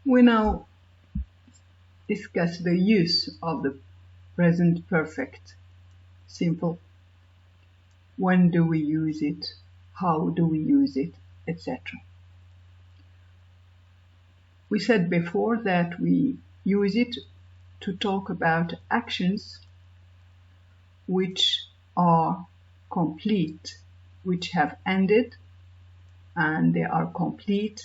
We now discuss the use of the present perfect simple. When do we use it? How do we use it? Etc. We said before that we use it to talk about actions which are complete, which have ended, and they are complete,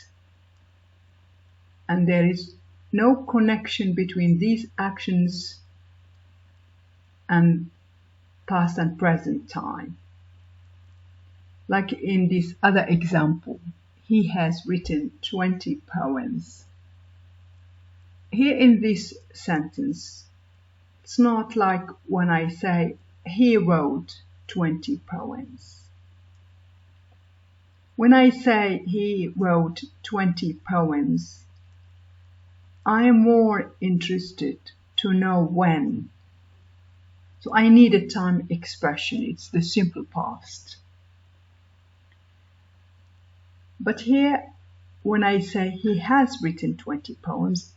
and there is no connection between these actions and past and present time. Like in this other example, he has written 20 poems. Here in this sentence, it's not like when I say he wrote 20 poems. When I say he wrote 20 poems, I am more interested to know when. So I need a time expression. It's the simple past. But here, when I say he has written 20 poems,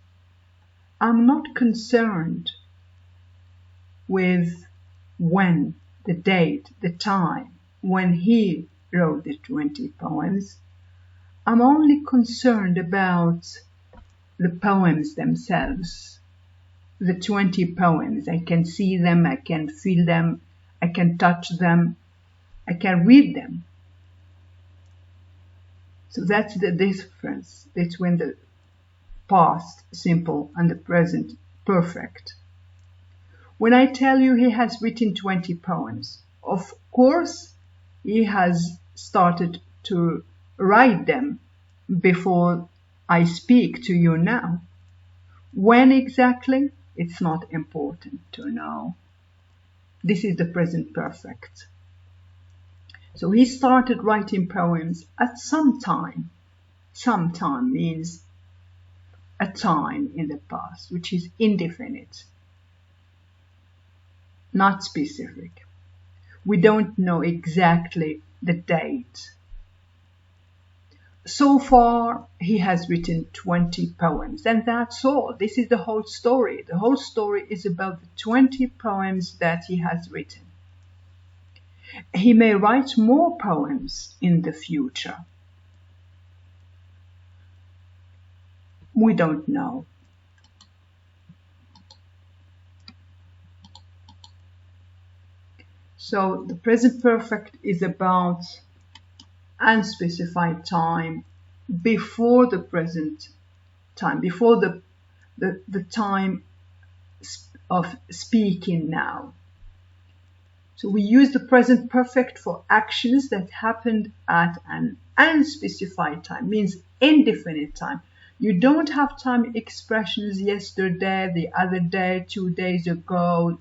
I'm not concerned with when, the date, the time, when he wrote the 20 poems. I'm only concerned about the poems themselves, the 20 poems. I can see them, I can feel them, I can touch them, I can read them. So that's the difference between the past simple and the present perfect. When I tell you he has written 20 poems, of course he has started to write them before I speak to you now. When exactly? It's not important to know. This is the present perfect. So he started writing poems at some time. Some time means a time in the past, which is indefinite, not specific. We don't know exactly the date. So far, he has written 20 poems, and that's all. This is the whole story. The whole story is about the 20 poems that he has written. He may write more poems in the future. We don't know. So the present perfect is about unspecified time before the present time, before the time of speaking now. So we use the present perfect for actions that happened at an unspecified time, means indefinite time. You don't have time expressions yesterday, the other day, 2 days ago,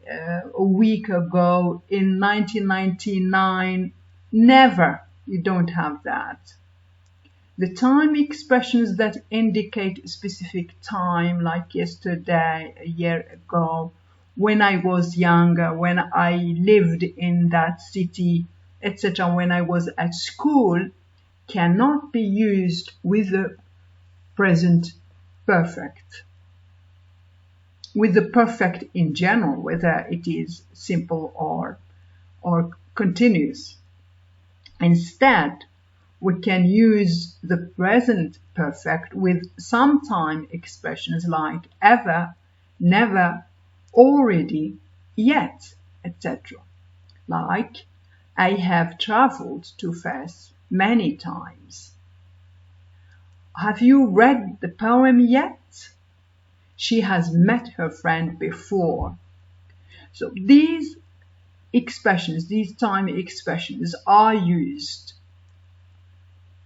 a week ago, in 1999. Never. You don't have that. The time expressions that indicate a specific time, like yesterday, a year ago, when I was younger, when I lived in that city, etc., when I was at school, cannot be used with the present perfect. With the perfect in general, whether it is simple or continuous. Instead, we can use the present perfect with some time expressions like ever, never, already, yet, etc. Like, I have traveled to Fez many times. Have you read the poem yet? She has met her friend before. So these expressions, these time expressions are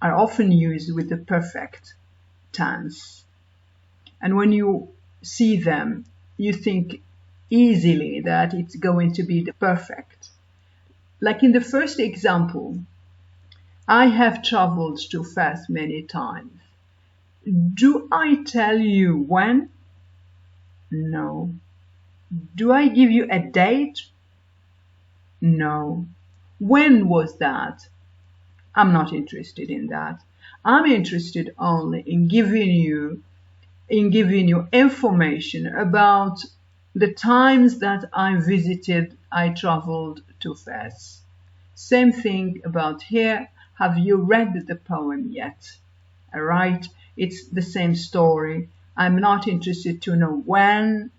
often used with the perfect tense. And when you see them, you think easily that it's going to be the perfect. Like in the first example, I have traveled to Fez many times. Do I tell you when? No. Do I give you a date? No. When was that? I'm not interested in that. I'm interested only in giving you in giving you information about the times that I traveled to Fez. Same thing about here. Have you read the poem yet? Alright, it's the same story. I'm not interested to know when,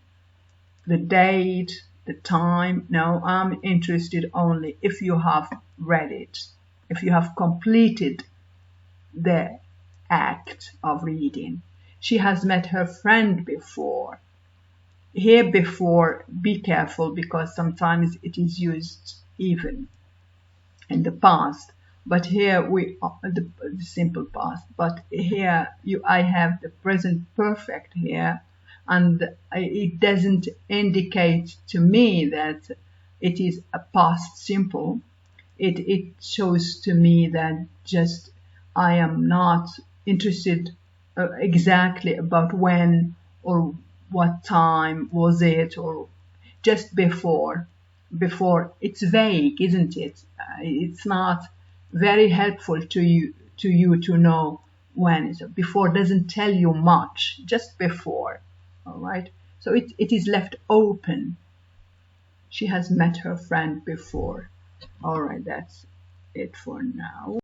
the date, the time. No, I'm interested only if you have read it, if you have completed the act of reading. She has met her friend before. Here before, be careful because sometimes it is used even in the past. But here the simple past. But here I have the present perfect here, and it doesn't indicate to me that it is a past simple. It shows to me that just I am not interested exactly about when or what time was it, or just before. It's vague, isn't it? It's not very helpful to you to know when. So before doesn't tell you much, just before. All right, so it is left open. She has met her friend before. All right, that's it for now.